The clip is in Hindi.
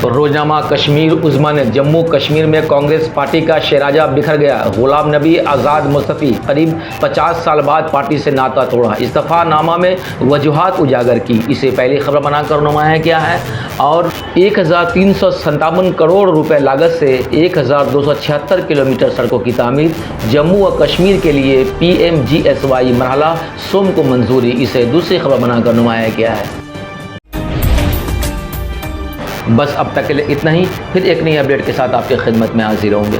रोजनामा कश्मीर उज़्मा ने जम्मू कश्मीर में कांग्रेस पार्टी का शहराजा बिखर गया। गुलाम नबी आज़ाद मुस्तफ़ी करीब 50 साल बाद पार्टी से नाता तोड़ा। इस्तीफ़ानामा में वजूहात उजागर की। इसे पहली खबर बनाकर नुमाया किया है और 1357 करोड़ रुपए लागत से 1276 किलोमीटर सड़कों की तामीर। जम्मू व कश्मीर के लिए PMGSY मरहला सोम को मंजूरी। इसे दूसरी खबर बनाकर नुमाया किया है। बस अब तक के लिए इतना ही। फिर एक नई अपडेट के साथ आपकी खिदमत में हाजिर होंगे।